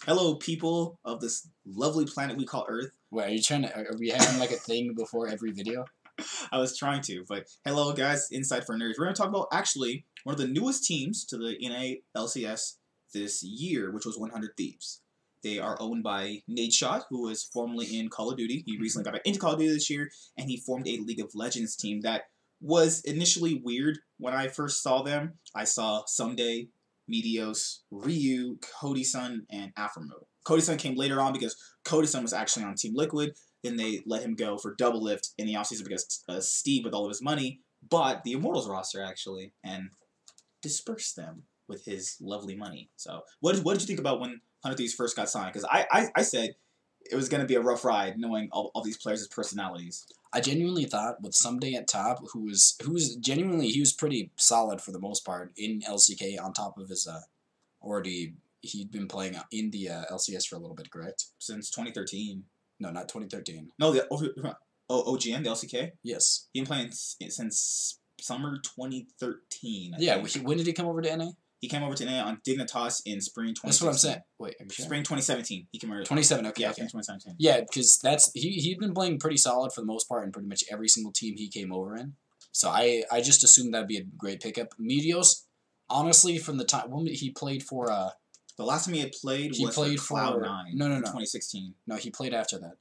Hello, people of this lovely planet we call Earth. Wait, are you trying to? Are we having like a thing before every video? I was trying to, but hello, guys. Inside for Nerds. We're going to talk about actually one of the newest teams to the NA LCS this year, which was 100 Thieves. They are owned by Nadeshot, who was formerly in Call of Duty. He recently got back into Call of Duty this year, and he formed a League of Legends team that was initially weird when I first saw them. I saw Someday, Meteos, Ryu, Cody-sun, and Aframo. Cody-sun came later on because Cody-sun was actually on Team Liquid. Then they let him go for Double Lift in the offseason because Steve, with all of his money, bought the Immortals roster, actually, and dispersed them with his lovely money. So what did you think about when 100 Thieves first got signed? Because I said it was going to be a rough ride knowing all these players' personalities. I genuinely thought with Someday at top, who was genuinely, he was pretty solid for the most part in LCK on top of his he'd been playing in the LCS for a little bit, correct? Since 2013. No, not 2013. No, the OGN, the LCK? Yes. He's been playing since summer 2013. Yeah, when did he come over to NA? He came over to NA on Dignitas in spring 2017. That's what I'm saying. Wait, are you sure? Spring 2017. He came over. 27, okay. Yeah, okay. spring 2017. Yeah, because he'd been playing pretty solid for the most part in pretty much every single team he came over in. So I just assumed that'd be a great pickup. Meteos, honestly, from the time when he played for the last time he had played was for Cloud9 in 2016. No, he played after that.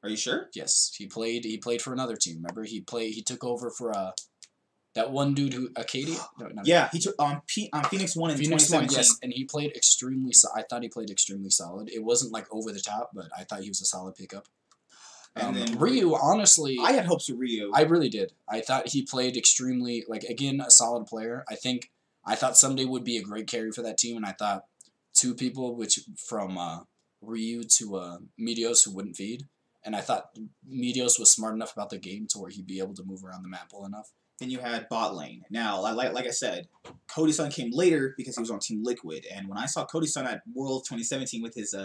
Are you sure? Yes, he played for another team. Remember, he took over for that one dude who Acadia. No, yeah, he took on Phoenix 1 in 2017. Yes, and he played extremely. I thought he played extremely solid. It wasn't like over the top, but I thought he was a solid pickup. And then Ryu, honestly, I had hopes for Ryu. I really did. I thought he played extremely, again, a solid player. I thought Someday would be a great carry for that team, and I thought two people, from Ryu to Meteos, who wouldn't feed. And I thought Meteos was smart enough about the game to where he'd be able to move around the map well enough. Then you had bot lane. Now, like I said, Cody-sun came later because he was on Team Liquid. And when I saw Cody-sun at World 2017 with his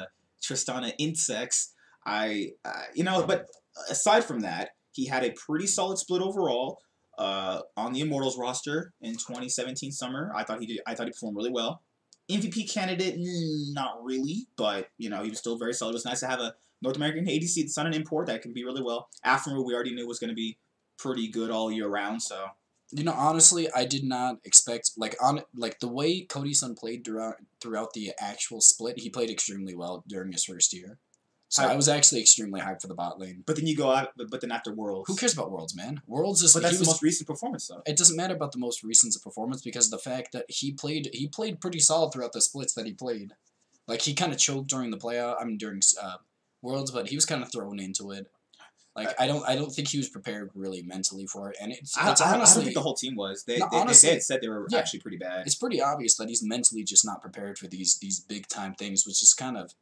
Tristana Insects, but aside from that, he had a pretty solid split overall on the Immortals roster in 2017 summer. I thought he performed really well. MVP candidate, not really, but he was still very solid. It was nice to have a North American ADC that's not an import that can be really well. Aframo, we already knew was going to be pretty good all year round. So honestly, I did not expect the way Cody-sun played throughout the actual split. He played extremely well during his first year. So I was actually extremely hyped for the bot lane. But then you go out. But then after Worlds, who cares about Worlds, man? Worlds is. But that's the most recent performance, though. It doesn't matter about the most recent performance because of the fact that he played pretty solid throughout the splits that he played. Like he kind of choked during the playoff. during Worlds, but he was kind of thrown into it. I don't think he was prepared really mentally for it, and it's honestly. I don't think the whole team was. They had said they were actually pretty bad. It's pretty obvious that he's mentally just not prepared for these big time things, which is kind of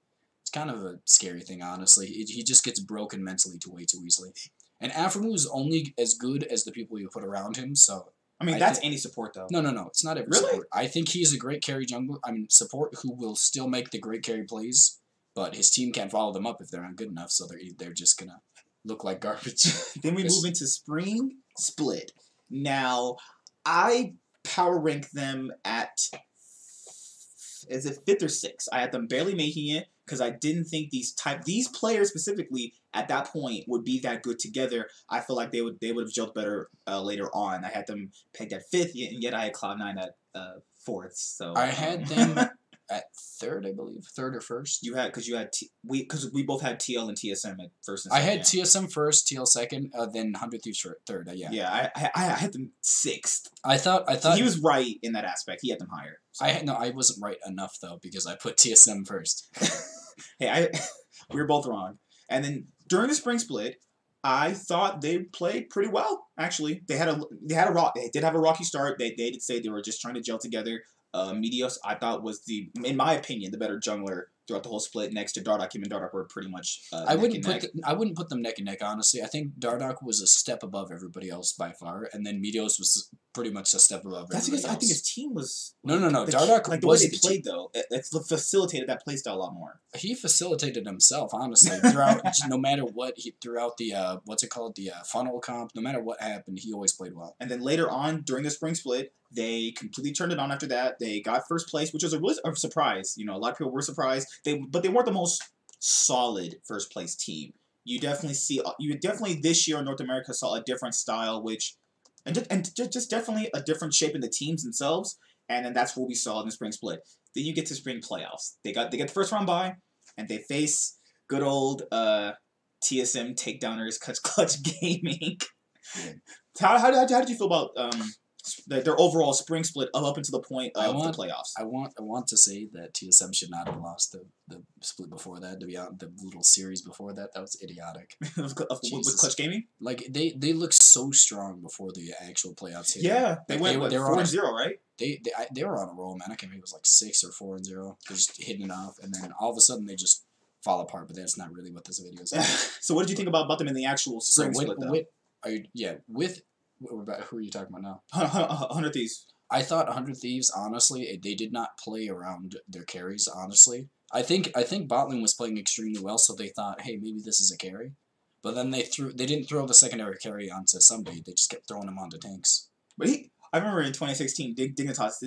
a scary thing, honestly. He just gets broken mentally way too easily. And Aframo is only as good as the people you put around him. So that's any support though. No, it's not every support. I think he's a great carry jungle. Support who will still make the great carry plays, but his team can't follow them up if they're not good enough. So they're just gonna look like garbage. Then we move into Spring Split. Now, I power rank them at, is it 5th or 6th? I had them barely making it because I didn't think these players specifically at that point would be that good together. I feel like they would have gelled better later on. I had them pegged at 5th, and yet I had Cloud9 at 4th. So I had them at 3rd, I believe, 3rd or 1st. You had because we both had TL and TSM at 1st and 2nd. I had TSM 1st, TL 2nd, then 100 Thieves 3rd. Yeah. Yeah, I had them 6th. I thought he was right in that aspect. He had them higher. So. I wasn't right enough though because I put TSM 1st. Hey, we were both wrong. And then during the Spring Split, I thought they played pretty well. Actually, they did have a rocky start. They did say they were just trying to gel together. Meteos, I thought, was in my opinion, the better jungler throughout the whole split. Next to Dardoch, him and Dardoch were pretty much I wouldn't put them neck and neck, honestly. I think Dardoch was a step above everybody else by far, and then Meteos was pretty much a step above everybody else. That's because I think his team was... No. Dardoch the way they played, though, it's facilitated that playstyle a lot more. He facilitated himself, honestly, throughout, no matter what, throughout the, the funnel comp, no matter what happened, he always played well. And then later on, during the Spring Split, they completely turned it on after that. They got first place, which was a surprise. A lot of people were surprised. but they weren't the most solid first place team. You definitely this year in North America saw a different style, just definitely a different shape in the teams themselves, and then that's what we saw in the spring split. Then you get to spring playoffs. They get the first round bye, and they face good old TSM takedowners, Clutch Gaming. How did you feel about their overall spring split up until the point of the playoffs? I want to say that TSM should not have lost the split before that. To be honest, the little series before that was idiotic. with Clutch Gaming, like they looked so strong before the actual playoffs hit. Yeah, they went 4-0, right? They were on a roll, man. I can't remember, it was like 6 or 4-0. They're just hitting it off, and then all of a sudden they just fall apart. But that's not really what this video is. So what did you think about them in the actual spring split, though? Who are you talking about now? 100 Thieves. I thought 100 Thieves, honestly, they did not play around their carries, honestly. I think Botlane was playing extremely well, so they thought, hey, maybe this is a carry. But then they didn't throw the secondary carry onto somebody. They just kept throwing him onto tanks. But I remember in 2016, Dignitas,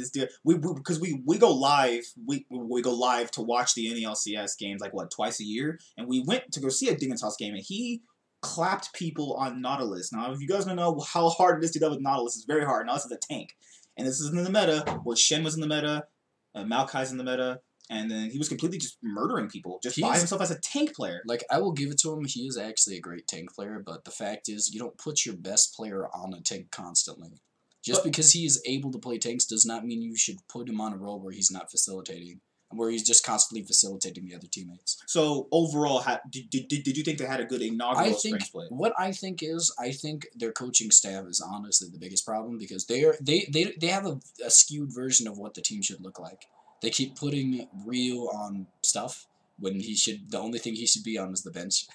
because we go live, we go live to watch the NELCS games like twice a year, and we went to go see a Dignitas game, and he clapped people on Nautilus. Now, if you guys don't know how hard it is to deal with Nautilus, it's very hard. Nautilus is a tank, and this is in the meta where Shen was in the meta, Maokai's in the meta, and then he was completely just murdering people just by himself as a tank player. Like, I will give it to him. He is actually a great tank player, but the fact is, you don't put your best player on a tank constantly. Just because he is able to play tanks does not mean you should put him on a role where he's not facilitating, where he's just constantly facilitating the other teammates. So overall, did you think they had a good inaugural spring split? What I think their coaching staff is honestly the biggest problem, because they have a skewed version of what the team should look like. They keep putting Rio on stuff when the only thing he should be on is the bench,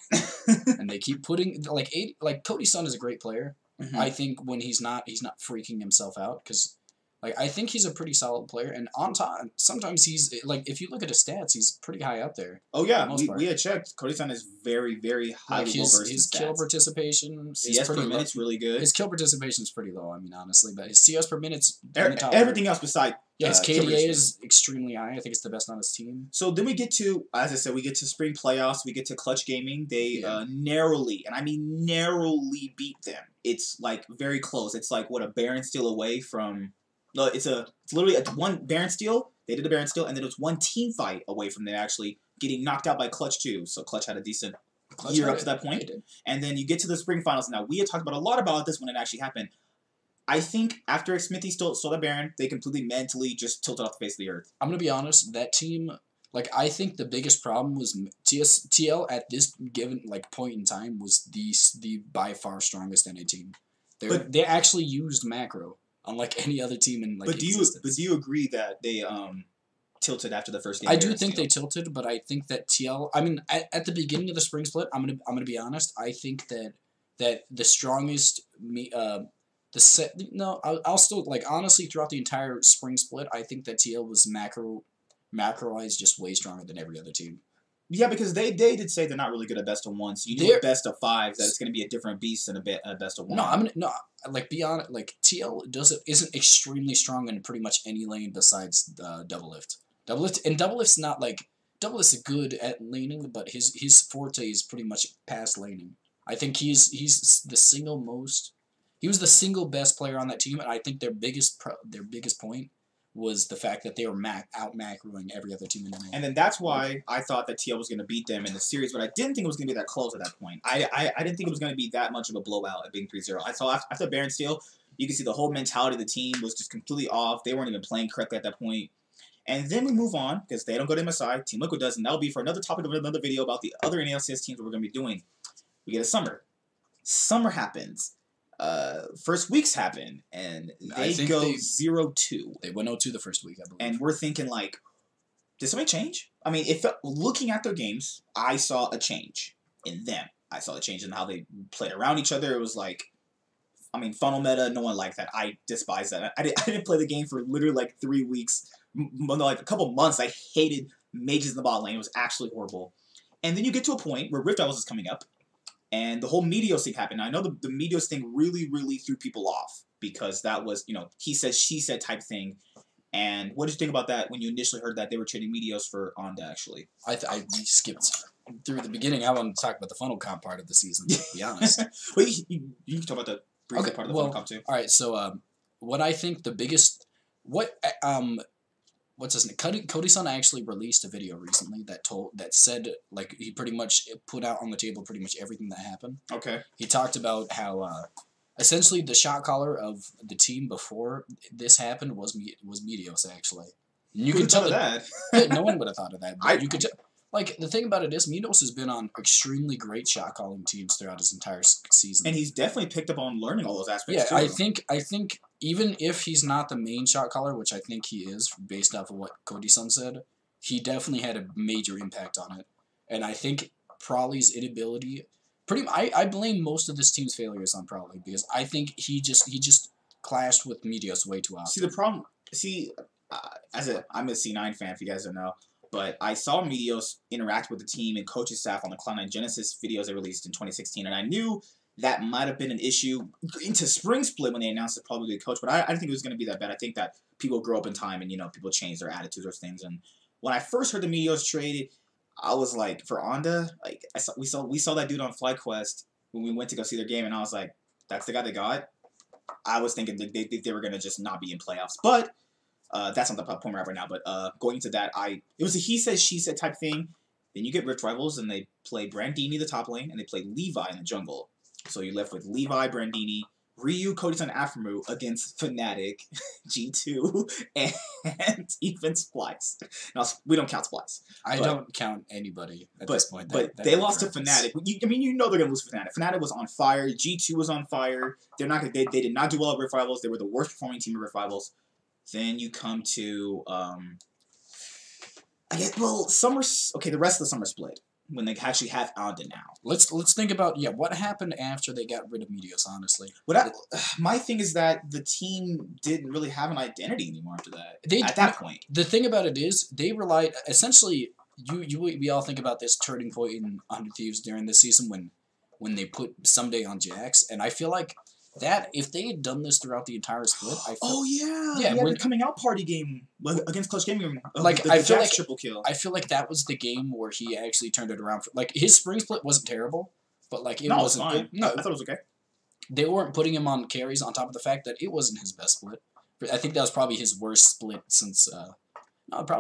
and they keep putting like Cody's son is a great player. Mm-hmm. I think when he's not freaking himself out, because I think he's a pretty solid player, and on time sometimes he's if you look at his stats, he's pretty high up there. Oh yeah, we had checked. Cody's son is very, very highly well-versed in his stats. Kill participation, CS per minute's really good. His kill participation is pretty low, I mean, honestly, but his CS per minute's everything else beside. His KDA is extremely high. I think it's the best on his team. So then we get to, as I said, we get to spring playoffs. We get to Clutch Gaming. They narrowly, and I mean narrowly, beat them. It's very close. It's a Baron steal away from. No, it's literally one Baron steal. They did a Baron steal, and then it was one team fight away from them actually getting knocked out by Clutch too. So Clutch had a decent year up to that point. And then you get to the spring finals. Now we had talked a lot about this when it actually happened. I think after Smithy stole the Baron, they completely mentally just tilted off the face of the earth. I'm gonna be honest. That team, I think the biggest problem was TL at this given point in time was the by far strongest NA team. They actually used macro, unlike any other team in existence. But do you agree that they tilted after the first game? I do think they tilted, but I think that TL. I mean, at the beginning of the spring split, I'm gonna be honest. I think that the strongest I'll still honestly throughout the entire spring split, I think that TL was macro-wise just way stronger than every other team. Yeah, because they did say they're not really good at best of one. So you do a best of five, that it's going to be a different beast than a best of one. Be honest. TL isn't extremely strong in pretty much any lane besides double lift. Double lift's not double lift's good at laning, but his forte is pretty much past laning. I think he's the single most. He was the single best player on that team, and I think their biggest point was the fact that they were out macroing every other team in the league. And then that's why I thought that TL was going to beat them in the series, but I didn't think it was going to be that close at that point. I didn't think it was going to be that much of a blowout at being 3-0. I saw after Baron steal, you can see the whole mentality of the team was just completely off. They weren't even playing correctly at that point. And then we move on, because they don't go to MSI. Team Liquid does, and that'll be for another topic of another video about the other NALCS teams that we're going to be doing. We get a summer. Summer happens. First weeks happen, and they go 0-2. They went 0-2 the first week, I believe. And we're thinking, did something change? I mean, looking at their games, I saw a change in them. I saw a change in how they played around each other. It was funnel meta, no one liked that. I despise that. I didn't play the game for literally 3 weeks. A couple months. I hated mages in the bot lane. It was actually horrible. And then you get to a point where Rift Rivals is coming up, and the whole Meteos thing happened. Now, I know the Meteos thing really, really threw people off, because that was, he said, she said type thing. And what did you think about that when you initially heard that they were trading Meteos for Onda, actually? I skipped through the beginning. I want to talk about the funnel comp part of the season, to be honest. Well, you can talk about the briefly part of the funnel comp, too. All right, so what I think the biggest... What's his name? Cody Sun actually released a video recently that said, like, he pretty much put out on the table pretty much everything that happened. Okay. He talked about how essentially the shot caller of the team before this happened was Meteos, actually. You can tell that. No one would have thought of that. But you could like, the thing about it is Meteos has been on extremely great shot calling teams throughout his entire season. And he's definitely picked up on learning all those aspects, yeah, too. I think even if he's not the main shot caller, which I think he is, based off of what Cody Sun said, he definitely had a major impact on it. And I think Prawley's inability... I blame most of this team's failures on Prawley, because I think he just clashed with Meteos way too often. See, the problem... I'm a C9 fan, if you guys don't know, but I saw Meteos interact with the team and coaching staff on the Cloud9 Genesis videos they released in 2016, and I knew that might have been an issue into spring split when they announced it probably the coach, but I didn't think it was going to be that bad. I think that people grow up in time and, people change their attitudes or things, and when I first heard the Meteos trade, I was like, for Onda, like, we saw that dude on FlyQuest when we went to go see their game, and I was like, that's the guy they got? I was thinking they were going to just not be in playoffs, but that's not the point we're at right now, but going into that, it was a he said, she said type thing. Then you get Rift Rivals, and they play Brandini the top lane, and they play Levi in the jungle. So you're left with Levi, Brandini, Ryu, Cody-san, Aphromu against Fnatic, G2, and even Splice. Now, we don't count Splice. I don't count anybody at this point. But they lost to Fnatic. They're going to lose to Fnatic. Fnatic was on fire. G2 was on fire. They did not do well at Rift Rivals. They were the worst performing team at Rift Rivals. Then you come to, the rest of the summer split, when they actually have Onda now. Let's think about, what happened after they got rid of Meteos, honestly. My thing is that the team didn't really have an identity anymore after that, at that point. The thing about it is, they relied, essentially, we all think about this turning point in 100 Thieves during this season when they put Someday on Jax, and I feel like that, if they had done this throughout the entire split, the coming out party game against Clutch Gaming, I feel like triple kill. I feel like that was the game where he actually turned it around. His spring split wasn't terrible, but it wasn't fine. No, I thought it was okay. They weren't putting him on carries on top of the fact that it wasn't his best split. I think that was probably his worst split since I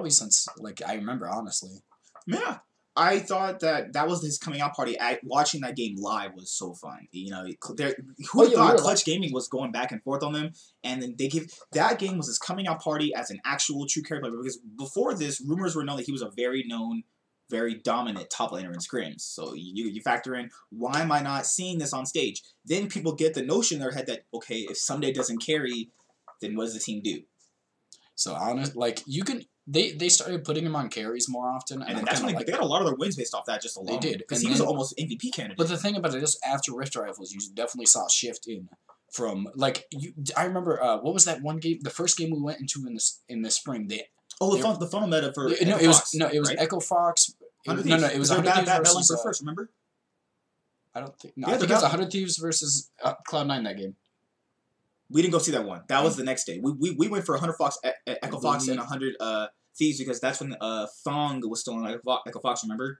remember, honestly. Yeah. I thought that was his coming out party. Watching that game live was so fun. Who thought Clutch Gaming was going back and forth on them? And then that game was his coming out party as an actual true character player. Because before this, rumors were known that he was a very known, very dominant top laner in scrims. So you factor in, why am I not seeing this on stage? Then people get the notion in their head that, okay, if Someday doesn't carry, then what does the team do? So you can. They started putting him on carries more often. And that's when they got a lot of their wins based off that just alone. They did. Because he was almost MVP candidate. But the thing about it is, after Rift Rivals, you definitely saw a shift from, I remember, what was that one game? The first game we went into in the spring. The funnel meta for it was right? Echo Fox. It was 100 Thieves versus... for first, remember? I don't think... No, I think it was 100 Thieves versus Cloud9 that game. We didn't go see that one. That was the next day. We went for 100 Fox, Echo Fox, and 100 Thieves because that's when Thong was still on Echo Fox. Remember?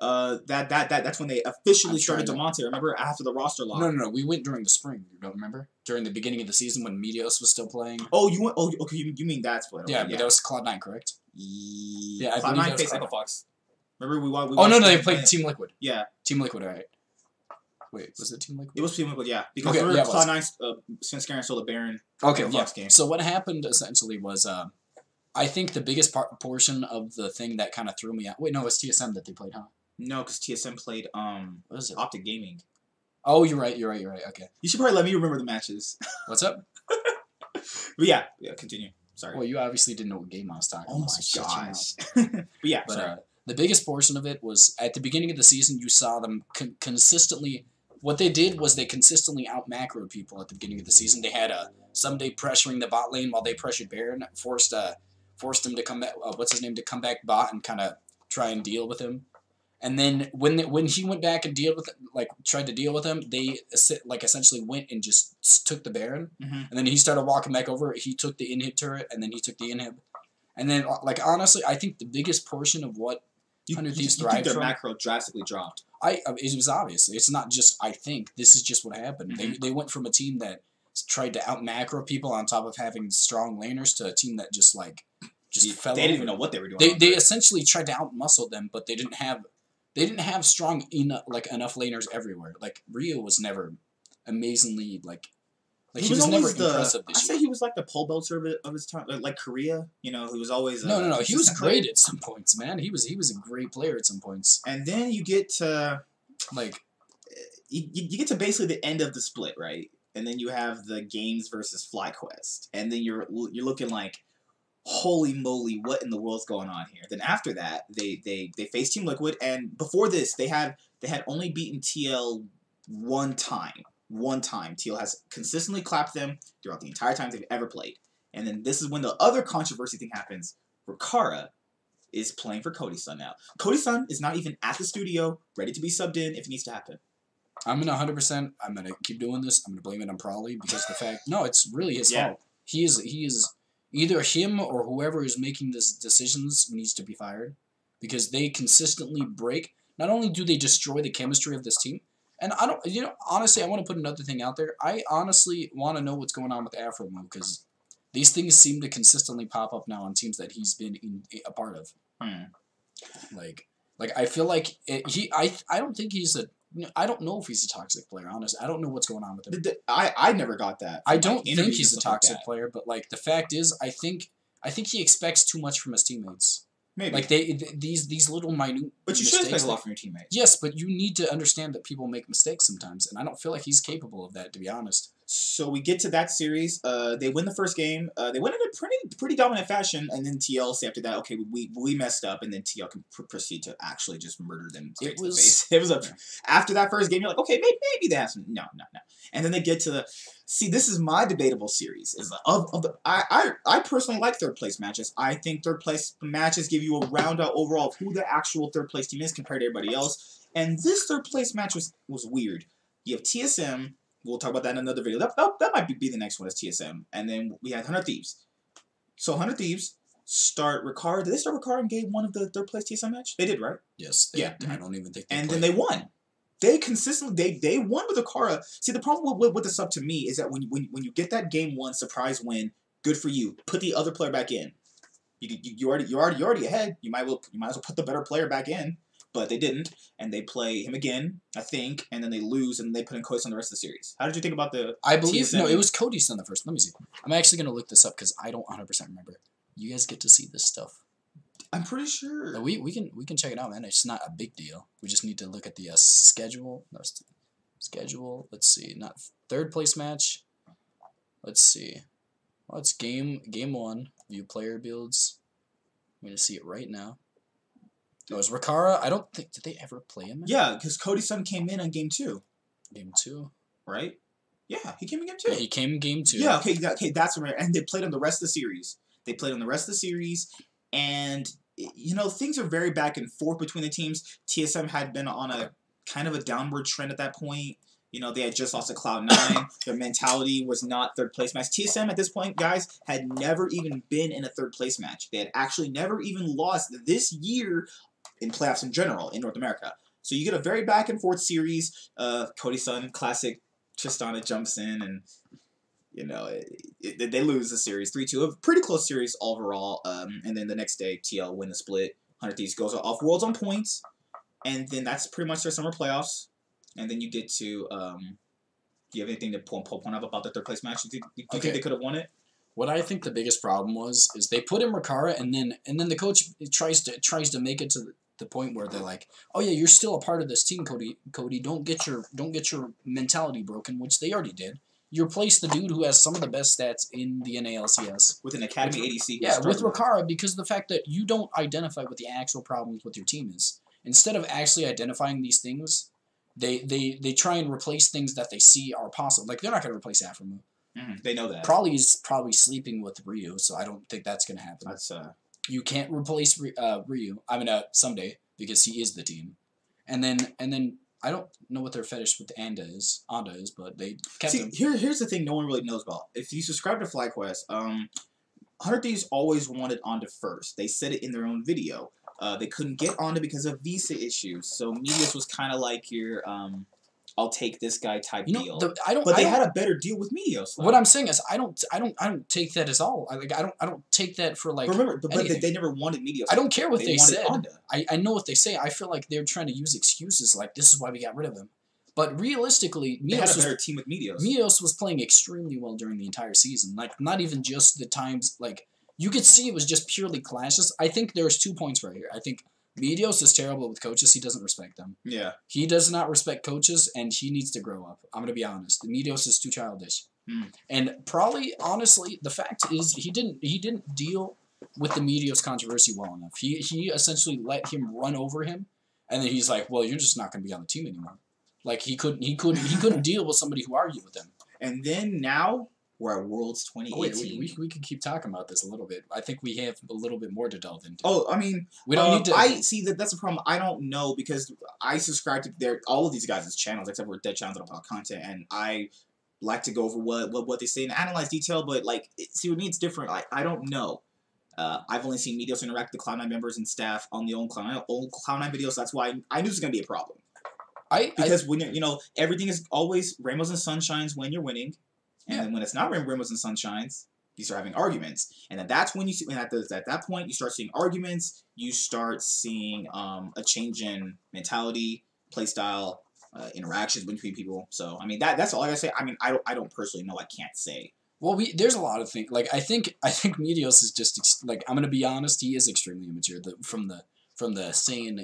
That's when they officially started Demonte. Remember after the roster lock? No. We went during the spring. You don't remember? During the beginning of the season when Meteos was still playing. Oh, you went. Oh, okay. You mean that split? Okay, but that was Cloud9, correct? Yeah, Cloud9 faced Echo Fox. Remember we they played Team Liquid. Yeah, Team Liquid. All right. Wait, was it Team Liquid? It was Team Liquid, yeah. Because Cloud9's Svenskaren stole the Baron Fox game. So what happened essentially was, I think the biggest portion of the thing that kind of threw me out. Wait, no, it was TSM that they played, huh? No, because TSM played what is it? Optic Gaming. Oh, you're right. Okay. You should probably let me remember the matches. What's up? But yeah, continue. Sorry. Well, you obviously didn't know what game I was talking about. Oh my gosh. Sorry. The biggest portion of it was at the beginning of the season. You saw them consistently. What they did was they consistently out-macroed people at the beginning of the season. They had Someday pressuring the bot lane while they pressured Baron, forced him to come back. What's his name, to come back bot and kind of try and deal with him. And then when he went back and tried to deal with him, they essentially went and just took the Baron. Mm-hmm. And then he started walking back over. He took the inhib turret, and then he took the inhib. And then honestly, I think the biggest portion of what 100 Thieves you think thrived their from, macro drastically dropped. it was obvious. It's not just I think. This is just what happened. Mm-hmm. They went from a team that tried to out macro people on top of having strong laners to a team that just fell. They didn't even know what they were doing. They essentially tried to outmuscle them, but they didn't have strong enough laners everywhere. Like Rio was never amazingly he was never impressive this year. I say he was like the pole belter of his time, like Korea. You know, he was always no. He was great at some points, man. He was a great player at some points. And then you get to you get to basically the end of the split, right? And then you have the games versus FlyQuest, and then you're looking like, holy moly, what in the world's going on here? Then after that, they faced Team Liquid, and before this, they had only beaten TL one time. One time. TL has consistently clapped them throughout the entire time they've ever played. And then this is when the other controversy thing happens. Rikara is playing for Cody's son now. Cody's son is not even at the studio, ready to be subbed in if it needs to happen. I'm gonna 100%. I'm gonna keep doing this. I'm gonna blame it on Prolly because it's really his fault. He is either him or whoever is making these decisions needs to be fired because they consistently break. Not only do they destroy the chemistry of this team, and I don't, honestly, I want to put another thing out there. I honestly want to know what's going on with Afromo because these things seem to consistently pop up now on teams that he's been a part of. Like I feel like I don't think he's a. I don't know if he's a toxic player, honestly. I don't know what's going on with him. I never got that. I don't think he's a toxic player, but the fact is, I think he expects too much from his teammates. Maybe. These little minute. But you should expect a lot from your teammates. Yes, but you need to understand that people make mistakes sometimes, and I don't feel like he's capable of that, to be honest. So we get to that series. They win the first game. They win in a pretty dominant fashion, and then TL say after that, okay, we messed up, and then TL can proceed to actually just murder them straight to the face. It was after that first game, you're like, okay, maybe they have some. No. And then they get to this is my debatable series. I personally like third place matches. I think third place matches give you a round out overall of who the actual third place team is compared to everybody else. And this third place match was weird. You have TSM. We'll talk about that in another video. That might be the next one is TSM. And then we had 100 Thieves. So 100 Thieves start Ricard. Did they start Ricard in game one of the third place TSM match? They did, right? Yes. I don't even think they And played. then they won. They consistently they won with Ricard. See, the problem with the sub to me is that when you get that game one surprise win, good for you. Put the other player back in. You're already ahead. You might as well put the better player back in. But they didn't, and they play him again, I think, and then they lose, and they put in Cody on the rest of the series. How did you think about the I believe, TSM? no, it was Cody's son the first. Let me see. I'm actually going to look this up because I don't 100% remember. You guys get to see this stuff. I'm pretty sure. No, we can check it out, man. It's not a big deal. We just need to look at the schedule. No, schedule. Let's see. Not third place match. Let's see. Well, it's game one. View player builds. I'm going to see it right now. It was Rikara. I don't think... Did they ever play him? Yeah, because Cody's son came in on game 2. Game 2? Right? Yeah, he came in game 2. Yeah, he came in game 2. Yeah, okay, that's right. And they played on the rest of the series. And, things are very back and forth between the teams. TSM had been on a kind of a downward trend at that point. They had just lost to Cloud9. Their mentality was not third place match. TSM at this point, guys, had never even been in a third place match. They had actually never even lost this year in playoffs in general in North America. So you get a very back and forth series. Cody's son, classic Tristana jumps in and, they lose the series 3-2. A pretty close series overall. And then the next day, TL win the split. 100 Thieves goes off Worlds on points. And then that's pretty much their summer playoffs. And then you get to, do you have anything to point out about the third place match? Do you think they could have won it? What I think the biggest problem is they put in Rikara and then the coach tries to make it to the point where they're like, oh yeah, you're still a part of this team, Cody. Don't get your mentality broken, which they already did. You replace the dude who has some of the best stats in the NALCS with an Academy ADC. Yeah, with Rikara, because of the fact that you don't identify what the actual problems with your team is. Instead of actually identifying these things, they try and replace things that they see are possible. Like they're not going to replace Afromu. They know that. Probably sleeping with Ryu, so I don't think that's going to happen. That's You can't replace Ryu. I mean, someday, because he is the team. And then I don't know what their fetish with Anda is, but they kept him. Here's the thing no one really knows about. If you subscribe to FlyQuest, 100 Thieves always wanted Anda first. They said it in their own video. They couldn't get Anda because of visa issues. So Medios was kind of like your I'll take this guy type deal. But they had a better deal with Medios. What I'm saying is I don't take that as all. I don't take that for like. But remember, they never wanted Medios. I don't care what they said. I know what they say. I feel like they're trying to use excuses like this is why we got rid of him. But realistically, they had a better team with Medios. Medios was playing extremely well during the entire season. Like not even just the times like you could see it was just purely clashes. I think there's 2 points right here. I think Medios is terrible with coaches. He doesn't respect them. Yeah. He does not respect coaches, and he needs to grow up. I'm going to be honest. Medios is too childish. And probably, honestly, the fact is he didn't deal with the Medios controversy well enough. He essentially let him run over him, and then he's like, well, you're just not going to be on the team anymore. Like, he couldn't deal with somebody who argued with him. And then now we're at Worlds 2018. We can keep talking about this a little bit. I think we have a little bit more to delve into. Oh, I mean, we don't need to. I see that's a problem. I don't know because I subscribe to all of these guys' channels except for Dead Channels that about content, and I like to go over what they say and analyze detail. But like, see, with me, it's different. I don't know. I've only seen Medios interact with Cloud9 members and staff on the old Cloud9 videos. That's why I knew it was gonna be a problem. Because when everything is always rainbows and sunshines when you're winning. And then when it's not rainbows and sunshines, you start having arguments. And then that's when you see, at that point, you start seeing arguments. You start seeing a change in mentality, play style, interactions between people. So, I mean, that's all I gotta say. I mean, I don't personally know. I can't say. Well, there's a lot of things. Like, I think Medios is just, like, I'm going to be honest, he is extremely immature. From the saying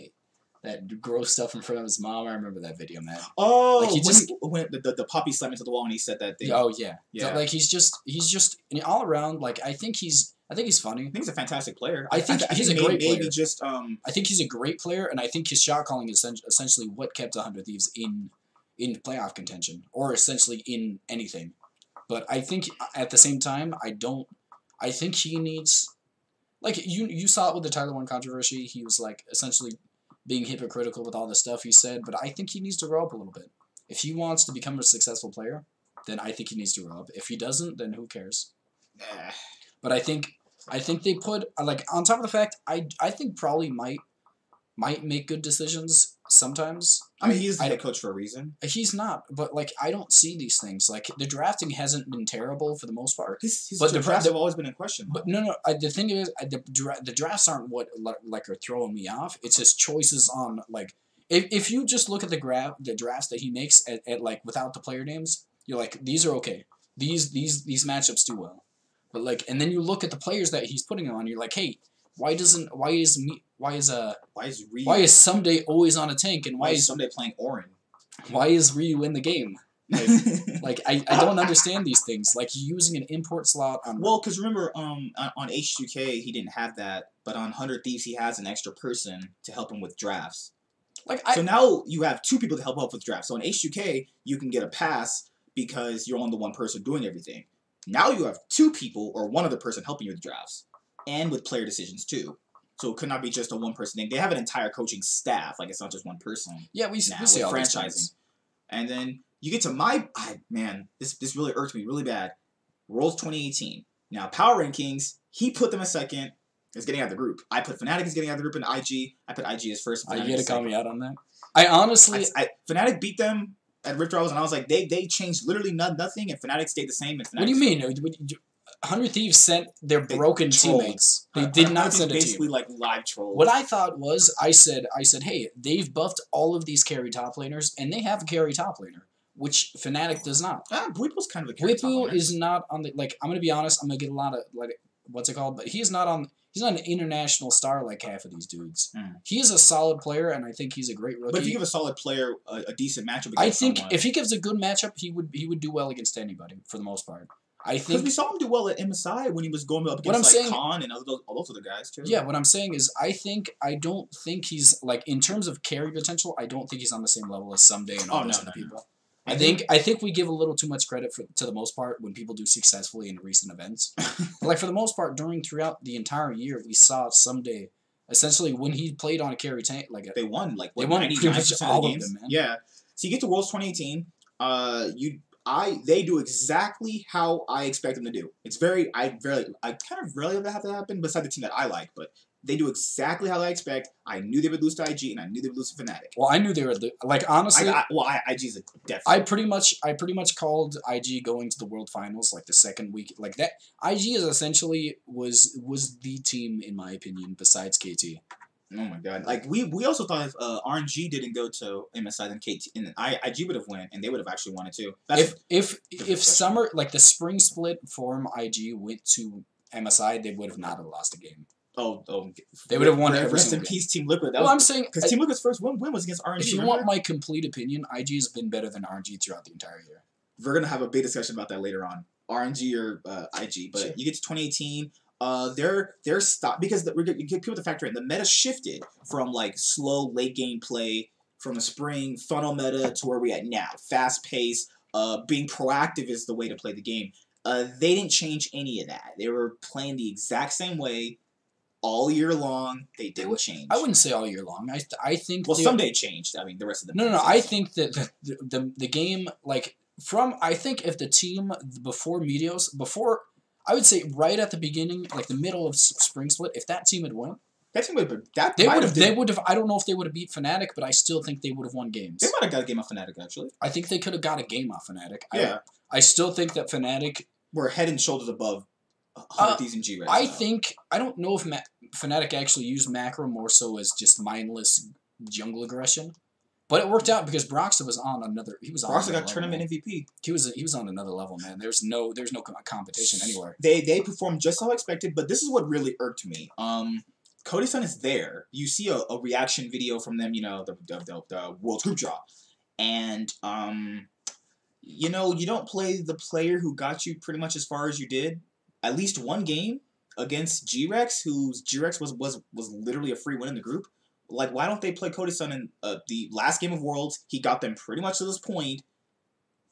that gross stuff in front of his mom. I remember that video, man. Oh, like when the puppy slammed into the wall and he said that thing. Oh yeah. So, like he's just all around. Like I think he's funny. I think he's a fantastic player. I think he's a great player. I think he's a great player, and I think his shot calling is essentially what kept 100 Thieves in playoff contention, or essentially in anything. But I think at the same time, I think he needs, like you saw it with the Tyler 1 controversy. He was like essentially being hypocritical with all the stuff he said, but I think he needs to grow up a little bit. If he wants to become a successful player, then I think he needs to grow up. If he doesn't, then who cares? But I think they put, like, on top of the fact, I think probably might make good decisions sometimes. I mean, he's the head coach for a reason. He's not, but, like, I don't see these things. Like, the drafting hasn't been terrible for the most part. The drafts have always been in question. But no, the thing is, the drafts aren't what, like, are throwing me off. It's just choices on, like, if you just look at the drafts that he makes at like, without the player names, you're like, these are okay. These matchups do well. But, like, and then you look at the players that he's putting on, you're like, hey, why is Someday always on a tank, and why is Someday playing Orin? Why is Ryu in the game? Like I don't understand these things. Like using an import slot on. Well, because remember, on H2K he didn't have that, but on 100 Thieves he has an extra person to help him with drafts. So now you have 2 people to help with drafts. So in H2K you can get a pass because you're only the one person doing everything. Now you have 2 people or one other person helping you with drafts. And with player decisions too, so it could not be just a one-person thing. They have an entire coaching staff, like it's not just one person. Yeah, we see all franchising, and then you get to this really irked me really bad. Worlds 2018. Now Power Rankings, he put them a second. Is getting out of the group. I put Fnatic is getting out of the group, and IG. I put IG as first. You had to call me out on that. I honestly, Fnatic beat them at Rift Rivals, and I was like, they changed literally nothing, and Fnatic stayed the same. And Fnatic, what do you mean? 100 Thieves sent their broken teammates. They did not send a team. Basically like live trolls. What I thought was, I said, hey, they've buffed all of these carry top laners, and they have a carry top laner, which Fnatic does not. Bwipo's kind of a carry top laner. Bwipo is not on the, like, I'm going to be honest, I'm going to get a lot of, like, what's it called? But he's not an international star like half of these dudes. He is a solid player, and I think he's a great rookie. But if you give a solid player a decent matchup against I think if he gives a good matchup, he would do well against anybody, for the most part. I think because we saw him do well at MSI when he was going up against Khan and all those other guys too. Yeah, what I'm saying is I don't think he's, like, in terms of carry potential, I don't think he's on the same level as Someday and all those other people. I think we give a little too much credit to the most part when people do successfully in recent events. But, like, for the most part, throughout the entire year, we saw Someday Essentially, when he played on a carry tank, like They won like they what won pretty 99% much of the all of games. them, man. Yeah. So you get to Worlds 2018. They do exactly how I expect them to do. It's very I kind of rarely have that happen beside the team that I like, but they do exactly how I expect. I knew they would lose to IG, and I knew they would lose to Fnatic. Well, I knew they were like honestly. IG's a definite. I pretty much called IG going to the World Finals like the second week, like that. IG is essentially was the team in my opinion besides KT. Oh my god! Like we also thought if RNG didn't go to MSI, then KT and IG would have won, and they would have actually won it too. If summer like the spring split form IG went to MSI, they would have not have lost a game. They would have won every rest in single peace, Team Liquid. I'm saying because Team Liquid's first win was against RNG. If you want my complete opinion, IG has been better than RNG throughout the entire year. We're gonna have a big discussion about that later on, RNG or IG. But Sure. you get to 2018. They're stop because you get people to factor in the meta shifted from like slow late game play from the spring funnel meta to where we at now, fast pace. Being proactive is the way to play the game. They didn't change any of that. They were playing the exact same way all year long. They didn't change. I wouldn't say all year long. I think some day changed. I mean, the rest of the no. I think that the game like I think if the team before I would say right at the beginning, like the middle of spring split, if that team had won, they would have. I don't know if they would have beat Fnatic, but I still think they would have won games. They might have got a game off Fnatic actually. I think they could have got a game off Fnatic. Yeah. I still think that Fnatic were head and shoulders above 100 Thieves and G-Rex. I don't know if Fnatic actually used macro more so as just mindless jungle aggression. But it worked out because Broxah was on another. Broxah got tournament MVP. He was on another level, man. There's no competition anywhere. They performed just how expected, but this is what really irked me. Cody Sun is there. You see a reaction video from them. You know the World Group Draw, and you know you don't play the player who got you pretty much as far as you did. At least one game against G-Rex, whose G-Rex was literally a free win in the group. Like, why don't they play Cody Sun in the last game of Worlds? He got them pretty much to this point.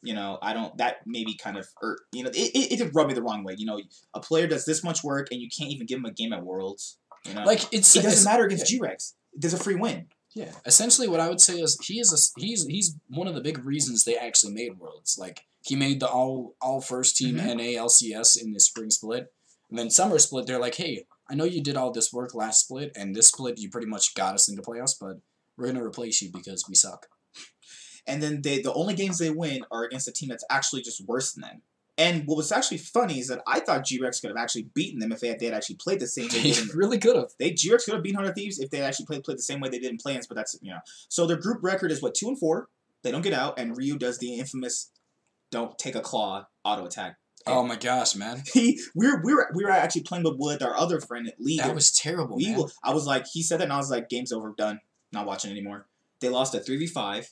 You know, that maybe kind of, it did rub me the wrong way. You know, a player does this much work and you can't even give him a game at Worlds. You know, like it doesn't matter against G-Rex. There's a free win. Yeah, essentially, what I would say is he's one of the big reasons they actually made Worlds. Like he made the all first team NA LCS in the spring split, and then summer split. They're like, hey, I know you did all this work last split, and this split you pretty much got us into playoffs, but we're gonna replace you because we suck. And then the only games they win are against a team that's actually just worse than them. And what was actually funny is that I thought G-Rex could have actually beaten them if they had actually played the same way. They really could have. G-Rex could have beaten 100 Thieves if they actually played the same way they did in play-ins, but that's, So their group record is, 2-4? They don't get out, and Ryu does the infamous don't take a claw auto attack. Oh my gosh, man! We were actually playing with our other friend at League. That was terrible, man. I was like, he said that, and I was like, game's over, done, not watching anymore. They lost a 3v5.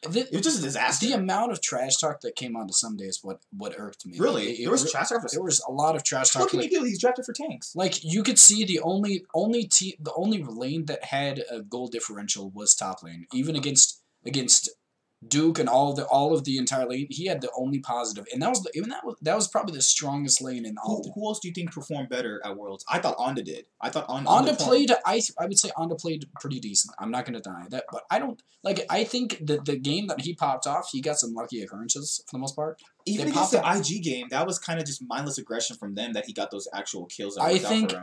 It was just a disaster. The amount of trash talk that came onto some days, what irked me. Really, there was trash talk. There was a lot of trash talk. What can he do? He's drafted for tanks. Like you could see the only lane that had a goal differential was top lane, even against Duke and all of the entire lane. He had the only positive, and that was probably the strongest lane in all. Who else do you think performed better at Worlds? I thought Onda did. I thought Onda played. I would say Onda played pretty decent. I'm not gonna deny that, but I don't like. I think that the game that he popped off, he got some lucky occurrences for the most part. Even against the IG game, that was kind of just mindless aggression from them that he got those actual kills. I think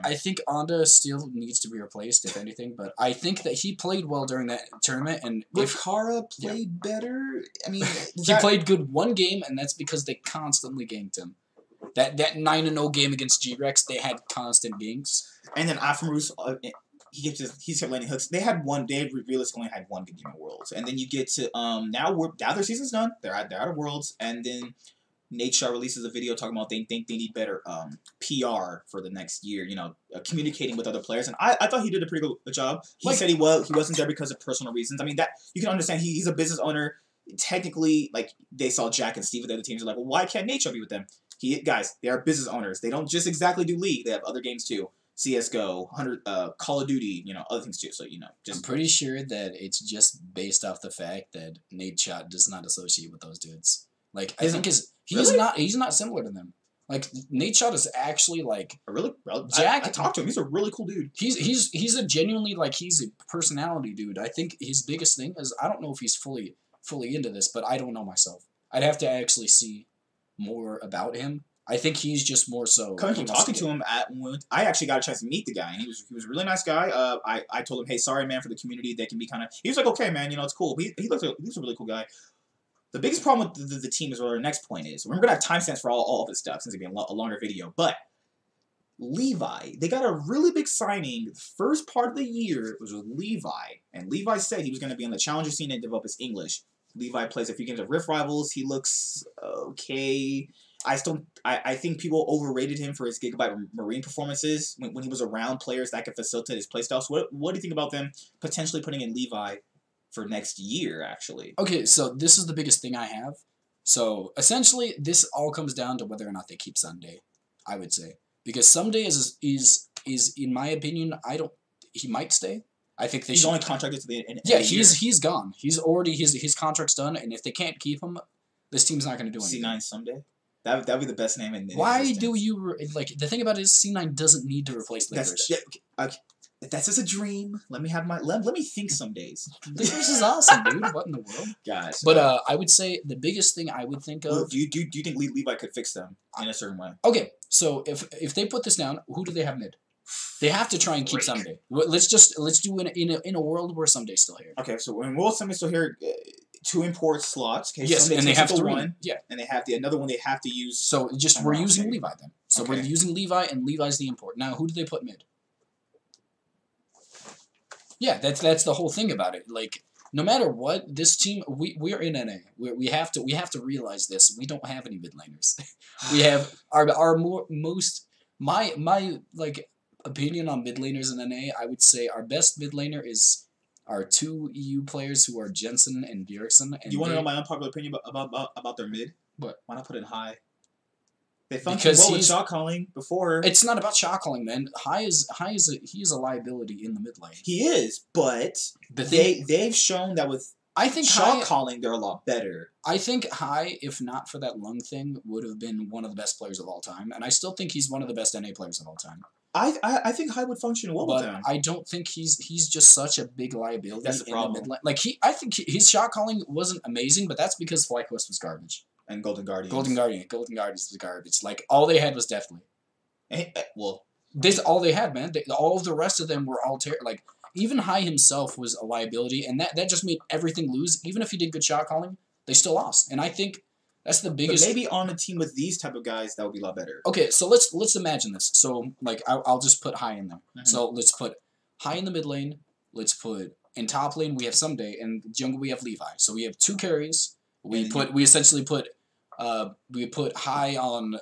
Onda still needs to be replaced, if anything. But I think that he played well during that tournament. And if Kara played better, I mean, he played good one game, and that's because they constantly ganked him. That 9-0 game against G-Rex, they had constant ganks. And then Afamrus, he kept landing hooks. They realistically only had one good game at Worlds, and then you get to now their season's done. They're out of Worlds, and then Nate Shaw releases a video talking about they think they need better PR for the next year. Communicating with other players, and I thought he did a pretty good job. He said he wasn't there because of personal reasons. I mean that you can understand. He's a business owner. Technically, they saw Jack and Steve with the other teams. They're like, well, why can't Nate Shaw be with them? Guys, they are business owners. They don't just exactly do League. They have other games too. CS:GO, Call of Duty, other things too. So I'm pretty sure that it's just based off the fact that Nate Shot does not associate with those dudes. I think he's not similar to them. Like Nate Shot is actually like I talked to him. He's a really cool dude. He's a genuinely like he's a personality dude. I think his biggest thing is I don't know if he's fully into this, but I don't know myself. I'd have to actually see more about him. I think he's just more so. Coming from talking to him I actually got a chance to meet the guy, and he was a really nice guy. I told him, hey, sorry man, for the community, they can be kind of. He was like, okay man, it's cool. He looks he's a really cool guy. The biggest problem with the team is what our next point is. We're gonna have timestamps for all of this stuff since it's gonna be a longer video, but. Levi, they got a really big signing. The first part of the year was with Levi, and Levi said he was going to be on the challenger scene and develop his English. Levi plays a few games of Rift Rivals. He looks okay. I think people overrated him for his Gigabyte Marine performances when he was around players that could facilitate his playstyle. So what do you think about them potentially putting in Levi for next year, actually? Okay, so this is the biggest thing I have. So essentially, this all comes down to whether or not they keep Sunday, I would say. Because Someday is in my opinion, he might stay. I think he's only contracted to the end. Yeah, he's gone. He's already his contract's done, and if they can't keep him, this team's not going to do anything. C9 Someday. That'd be the best name in Why existence. do you like the thing about it is C9 doesn't need to replace Lakers. That's just a dream. Let me have let me think some days. Lakers is awesome, dude. What in the world, guys? But I would say the biggest thing I would think of. Well, do you think Levi could fix them in a certain way? Okay, so if they put this down, who do they have mid? They have to try and keep Someday. Let's do in a world where Sumday's still here. Okay, so when Will Sumday's still here, 2 import slots. Okay, yes, and they have 3. One, yeah, and they have another one they have to use. So we're using Levi then. So we're using Levi, and Levi's the import. Now, who do they put mid? Yeah, that's the whole thing about it. Like, no matter what, this team we're in NA. We have to realize this. We don't have any mid laners. We have our most my like opinion on mid laners in NA. I would say our best mid laner is our 2 EU players who are Jensen and Bjergsen. And you want to know my unpopular opinion about their mid? What? Why not put in high? They functioned well with shot calling before. It's not about shot calling, man. He is a liability in the mid lane. He is, but they've shown that with shot calling they're a lot better. I think High, if not for that lung thing, would have been one of the best players of all time, and I still think he's one of the best NA players of all time. I think High would function well with them. I don't think he's just such a big liability. That's the problem. In the mid lane. Like I think his shot calling wasn't amazing, but that's because FlyQuest was garbage. And Golden Guardians. Golden Guardians was garbage. Like, all they had was Deathly. Well, this all they had, man. All of the rest of them were all like, even High himself was a liability, and that just made everything lose. Even if he did good shot calling, they still lost. And I think that's the biggest. But maybe on a team with these type of guys, that would be a lot better. Okay, so let's imagine this. So, like, I'll just put High in there. Mm-hmm. So let's put High in the mid lane. Let's put in top lane we have Someday, and jungle we have Levi. So we have 2 carries. We essentially put High on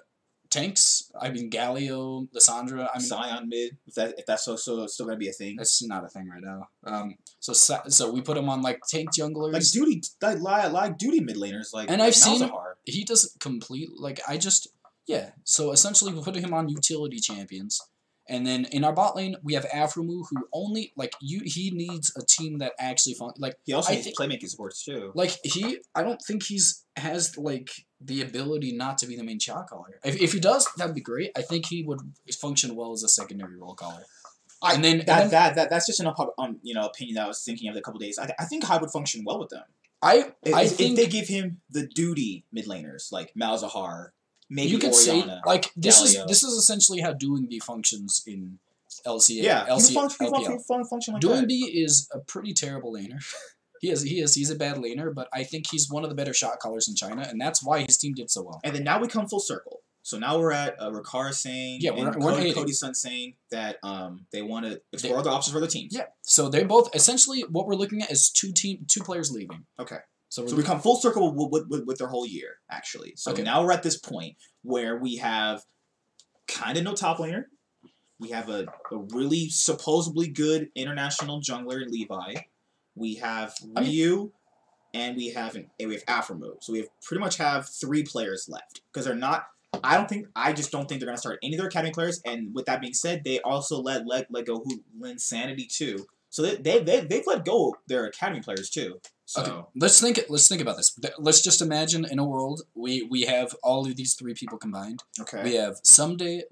tanks. I mean Galio, Lissandra. I mean Sion mid. If that's still gonna be a thing. That's not a thing right now. So we put him on like tank junglers. Like duty mid laners like. And I've seen he doesn't complete So essentially we put him on utility champions. And then in our bot lane, we have Aframu, who only he needs a team that actually he also needs playmaking supports too. I don't think has the ability not to be the main shot caller. If he does, that'd be great. I think he would function well as a secondary role caller. That's just an opinion that I was thinking of the couple days. I think High would function well with them. If they give him the duty mid laners like Malzahar. Maybe you could Oriana, say this is essentially how Doing B functions in LCA. Yeah, LPL. Function like Doing that. B is a pretty terrible laner. He's a bad laner, but I think he's one of the better shot callers in China, and that's why his team did so well. And then now we come full circle. So now we're at Rikara saying, Cody's son saying that they want to explore other options for their teams. Yeah. So they both essentially what we're looking at is 2 players leaving. Okay. So we come full circle with their whole year, actually. So now we're at this point where we have kind of no top laner. We have a really supposedly good international jungler in Levi. We have Ryu, and we have Aframu. So we pretty much have 3 players left because they're not. I just don't think they're gonna start any of their academy players. And with that being said, they also let go Lin Sanity too. So they've let go of their academy players too. So Okay, let's think about this. Let's just imagine in a world we have all of these three people combined. okay. We have Someday,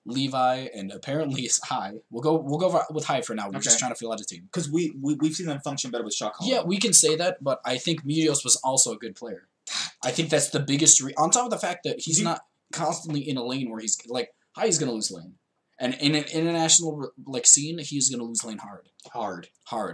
Levi, and apparently High. We'll go with High for now. We're just Okay. trying to fill out a team. Because we've seen them function better with shot calling. Yeah, we can say that, but I think Meteos was also a good player. I think that's the biggest on top of the fact that he's not constantly in a lane where he's like High is gonna lose lane, and in an international like scene he's gonna lose lane hard.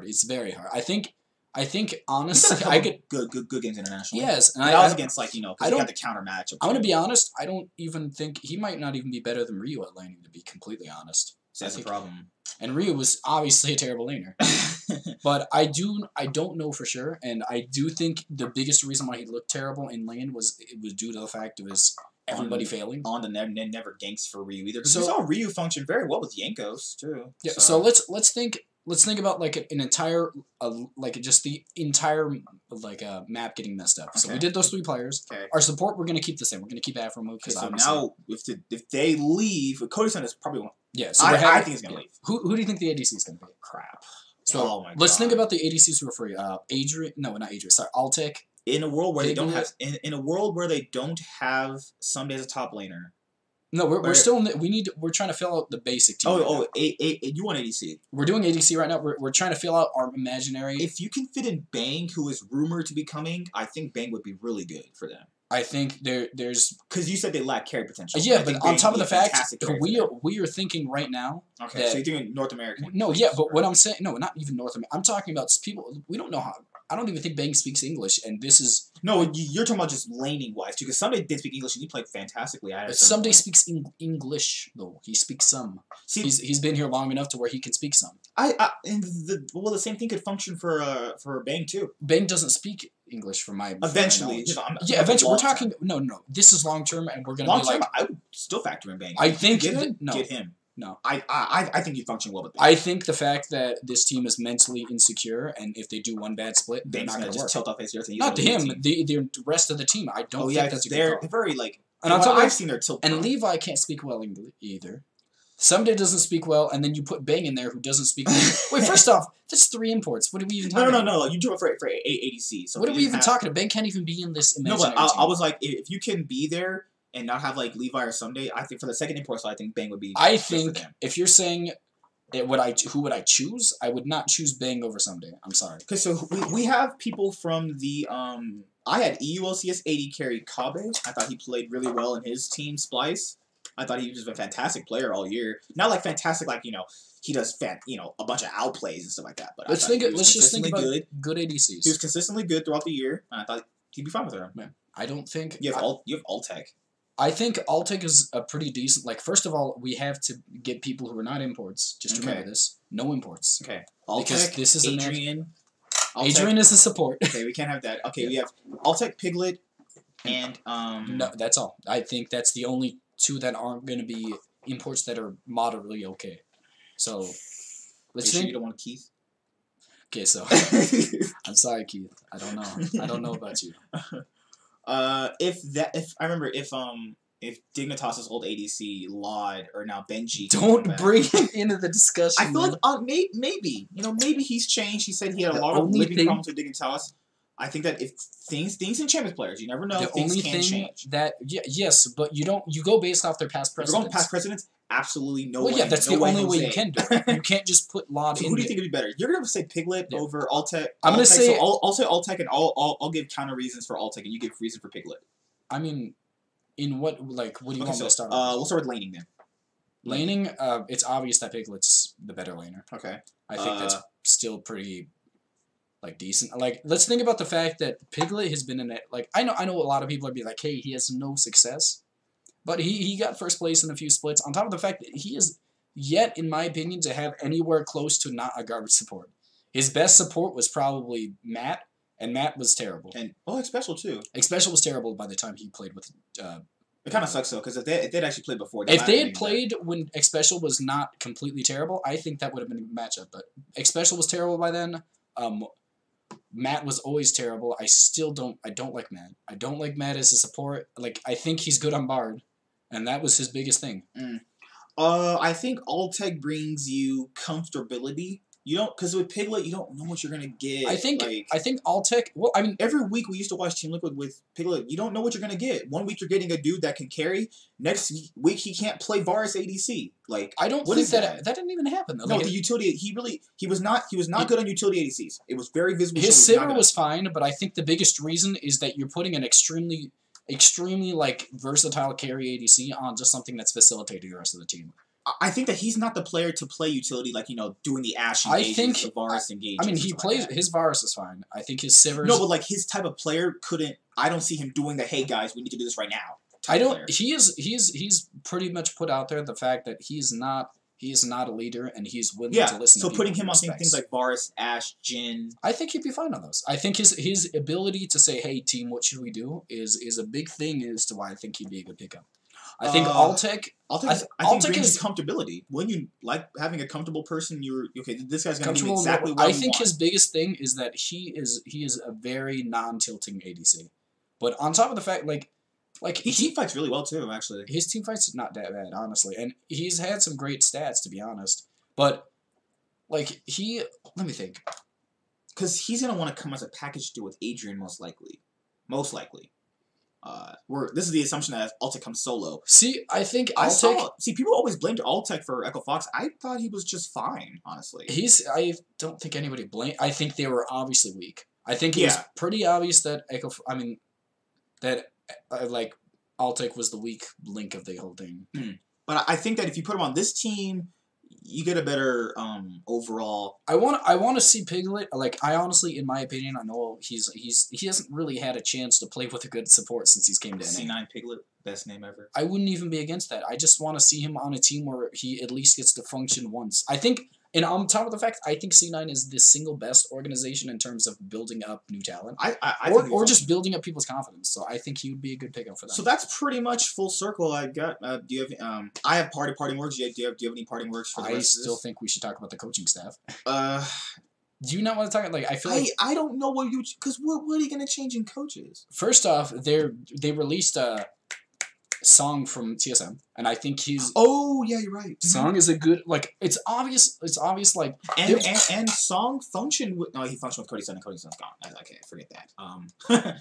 It's very hard. I think honestly, I could good games internationally. yes, and I was against because he got the counter matchup. I'm gonna be honest. I don't even think he might not even be better than Ryu at laning. To be completely honest, So that's the problem. And Ryu was obviously a terrible laner, but I don't know for sure, and I do think the biggest reason why he looked terrible in lane was due to the fact of his everybody failing on the never ganks for Ryu either. Because So- we saw Ryu function very well with Yankos too. Yeah, so let's think about like an entire like just the entire like map getting messed up. So we Okay. did those three players. Okay. Our support we're gonna keep the same. We're gonna keep Afro Okay, because so now if they leave, Cody-san is probably one. yeah. So I having, think he's gonna leave. Who do you think the ADC is gonna be? Crap. So Oh my let's God. think about the ADCs who are free. Adrian, no, not Adrian. Sorry, Altek. In a world where they don't Piglet. have in a world where they don't have Someday as a top laner. No, we're Where- still in we're trying to fill out the basic team. right now. You want ADC. We're doing ADC right now. We're trying to fill out our imaginary. If you can fit in Bang, who is rumored to be coming, I think Bang would be really good for them. I think there's Because you said they lack carry potential. yeah, I but think on Bang top of would the be a fact fantastic carry for we are thinking right now. them. Okay, that- so you're doing North American. No, yeah, but what I'm saying, no, not even North America. I'm talking about people. We don't know how. I don't even think Bang speaks English, and this is No, you're talking about just laning wise too. Because Someday did speak English and he played fantastically at it. Someday speaks English though. He speaks some. See, He's been here long enough to where he can speak some. and the same thing could function for Bang too. Bang doesn't speak English from my Eventually, knowledge. you know, Yeah, eventually. We're long term. talking. No. This is long term, and we're gonna Long be term. like. I would still factor in Bang. I If you think get him. no. Get him. No. I think he'd function well with Bang. I think the fact that this team is mentally insecure, and if they do one bad split, they're Bang's not gonna going to just work. tilt off his everything. Not to him, the rest of the team. I don't Oh think yeah, that's a they're good call. very like. And on what top of I've seen their tilt. And Levi can't speak well English either. Someday doesn't speak well, and then you put Bang in there who doesn't speak. Wait, first off, that's 3 imports. What are we even talking about? No. You do it for ADC. So What are if we you even have- talking about? Bang can't even be in this No, imaginary but team. I was like, if you can be there and not have like Levi or Someday, I think for the second import slot, I think Bang would be. I good for think them. if you're saying who would I choose, I would not choose Bang over Someday. I'm sorry. Okay, so we have people from the I had EULCS 80 carry Kabe. I thought he played really well in his team Splice. I thought he was a fantastic player all year. Not like fantastic, like he does a bunch of outplays and stuff like that. But Let's I thought he was Let's just think about consistently good He was ADCs. consistently good throughout the year, and I thought he'd be fine with her. I don't think You have Altec. I think Altek is a pretty decent. Like, first of all, we have to get people who are not imports. Just Okay. remember this: no imports. Okay, Because Altec, this is a match- Adrian. Altec- Adrian is a support. Okay, we can't have that. Okay, we have Altec, Piglet, and No, that's all. I think that's the only two that aren't going to be imports that are moderately okay. So, Are you let's sure you think. don't want Keith? Okay, so I'm sorry, Keith. I don't know. I don't know about you. If Dignitas's old ADC Laud or now Benji Don't back- bring him into the discussion. I feel man. like maybe maybe he's changed. He said he had a The lot of only living thing- problems with Dignitas. I think that if things in Champions players, you never know. the Things only can thing change. that yes, but you go based off their past If we're precedents. going past precedents, absolutely no well, way. yeah, that's no the only way Jose. you can do it. You can't just put Laud So in who do you there. think would be better? You're gonna say Piglet Yeah. over Altec. I'm gonna Altec, say- so I'll say Altec, and I'll give counter reasons for Altec, and you give reason for Piglet. I mean, in what do you Okay, want me so to start? we'll start with laning then. Laning, it's obvious that Piglet's the better laner. Okay. I think that's still pretty, decent. Like, let's think about the fact that Piglet has been in it. Like, I know a lot of people are be like, hey, he has no success, but he got first place in a few splits. On top of the fact that he is yet, in my opinion, to have anywhere close to not a garbage support. His best support was probably Matt, and Matt was terrible. And Special too. Especially was terrible by the time he played with. It kind of sucks though, because if they'd actually played before, If they had played when Expecial was not completely terrible, I think that would have been a matchup. But Expecial was terrible by then. Matt was always terrible. I don't like Matt. I don't like Matt as a support. Like, I think he's good on Bard, and that was his biggest thing. I think Altec brings you comfortability You don't, because with Piglet, you don't know what you're gonna get. I think like, Alltech. Well, I mean, every week we used to watch Team Liquid with Piglet. You don't know what you're gonna get. One week you're getting a dude that can carry. Next week he can't play Varus ADC. Like, I don't what think is that didn't even happen though. No, Like, the utility. He was not good on utility ADCs. It was very visible. his Sivir was fine, but I think the biggest reason is that you're putting an extremely like versatile carry ADC on just something that's facilitating the rest of the team. I think that he's not the player to play utility, like, doing the Ashe engages, the Varus engages. I mean, he plays his Varus is fine. I think his Sivir. No, but like his type of player couldn't. I don't see him doing the "Hey guys, we need to do this right now." I don't. Player. He's pretty much put out there the fact that he's not a leader and he's willing to listen. So to putting him on things like Varus, Ashe, Jhin. I think he'd be fine on those. I think his ability to say, "Hey team, what should we do?" is a big thing as to why I think he'd be a good pickup. I think Alltech. I think brings comfortability. When you like having a comfortable person, you're okay. This guy's gonna do exactly what I think his biggest thing is that he is a very non-tilting ADC. But on top of the fact, like he team fights really well too. Actually, his team fights not that bad, honestly, and he's had some great stats to be honest. But like let me think, because he's gonna want to come as a package deal with Adrian most likely. This is the assumption that Alltech comes solo. See, I think people always blamed Alltech for Echo Fox. I thought he was just fine, honestly. I don't think anybody blamed. I think they were obviously weak. I think it was pretty obvious that like Alltech was the weak link of the whole thing. But I think that if you put him on this team, you get a better overall. I want to see Piglet. Like, I honestly, in my opinion, I know he hasn't really had a chance to play with a good support since he's came to NA. C9 Piglet, best name ever. I wouldn't even be against that. I just want to see him on a team where he at least gets to function once. I think, and on top of the fact, I think C9 is the single best organization in terms of building up new talent. Or just building up people's confidence. So I think he would be a good pickup for that. So that's pretty much full circle. I got. Do you have? I have parting words. Do you have any parting words for the rest of this? I still think we should talk about the coaching staff. Do you not want to talk? Like, I feel like I don't know what you, because what are you gonna change in coaches? First off, they released a Song from TSM, and I think he's. Oh yeah, you're right. Song is a good, like, it's obvious like and Song functioned with he functioned with Cody Sun, and Cody Sun's gone. Okay, forget that.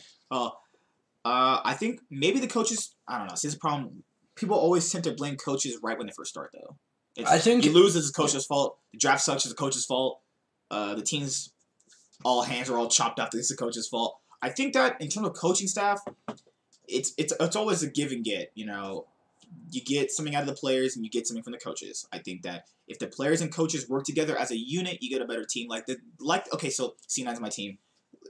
I think maybe the coaches. I don't know. See, this problem. People always tend to blame coaches right when they first start, though. I think you lose, it's the coach's fault. The draft sucks, it's the coach's fault. The team's all hands are all chopped off. It's the coach's fault. I think that in terms of coaching staff, it's always a give and get. You get something out of the players and you get something from the coaches. I think that if the players and coaches work together as a unit, you get a better team. Okay, so C9's my team.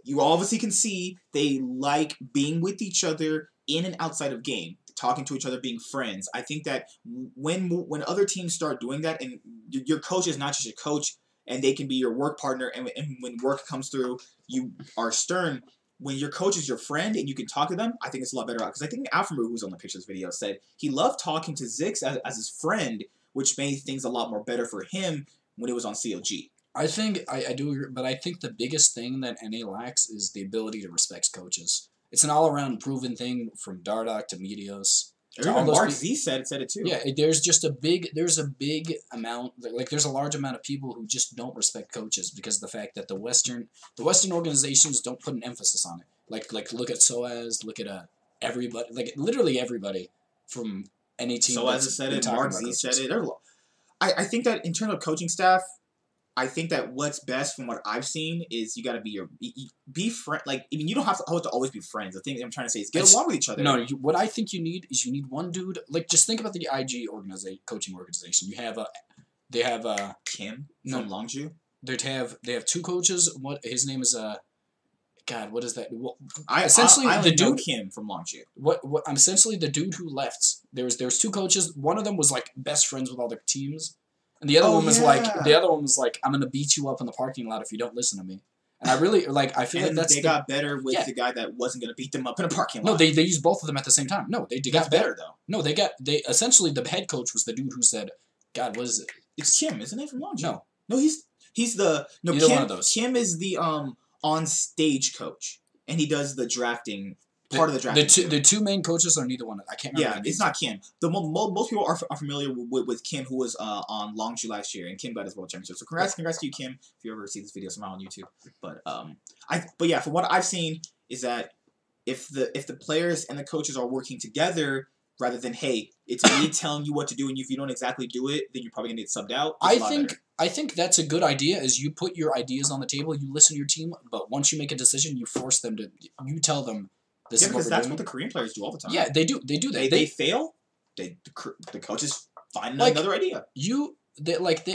You obviously can see they like being with each other in and outside of game, talking to each other, being friends. I think that when other teams start doing that, and your coach is not just your coach, and they can be your work partner, and when work comes through, you are stern. When your coach is your friend and you can talk to them, I think it's a lot better out. Because I think Alpha who was on the pictures video, said he loved talking to Zix as his friend, which made things a lot more better for him when it was on COG. I think I do agree, but I think the biggest thing that NA lacks is the ability to respect coaches. It's an all-around proven thing from Dardoch to Meteos. Even Mark Z said it too. Yeah, there's a big amount, like there's a large amount of people who just don't respect coaches because of the fact that the Western organizations don't put an emphasis on it. Like look at SOAS, look at everybody, like literally everybody from any team. SOAS said it, Mark Z said it. I think that in terms of coaching staff, I think that what's best from what I've seen is you got to be friend. Like, I mean, you don't have to always be friends. The thing I'm trying to say is get along with each other. No, what I think you need is one dude. Like, just think about the IG coaching organization. You have they have Kim from Longju. They have two coaches. What his name is God, what is that? Well, I know Kim from Longju. What essentially the dude who left. There's two coaches. One of them was like best friends with all the teams. And the other one was like, I'm gonna beat you up in the parking lot if you don't listen to me. And I really I feel like they got better with the guy that wasn't gonna beat them up in a parking lot. No, they used both of them at the same time. No, they got better though. No, they essentially the head coach was the dude who said, God, what is it? It's Kim, isn't it, from Longju? No, he's the Kim, one of those. Kim is the on stage coach, and he does the drafting part of the draft. The two main coaches are neither one. I can't remember. Yeah, it's not Kim. Most people are familiar with Kim, who was on Longju last year, and Kim got his world championship. So congrats to you, Kim, if you ever see this video somehow on YouTube. But yeah, from what I've seen is that if the players and the coaches are working together, rather than, hey, it's me telling you what to do, and if you don't exactly do it, then you're probably gonna get subbed out. I think that's a good idea. Is you put your ideas on the table, you listen to your team, but once you make a decision, you force them to. You tell them. This is because that's what the Korean players do all the time. Yeah, they do. They do that. They fail. The coaches find another idea.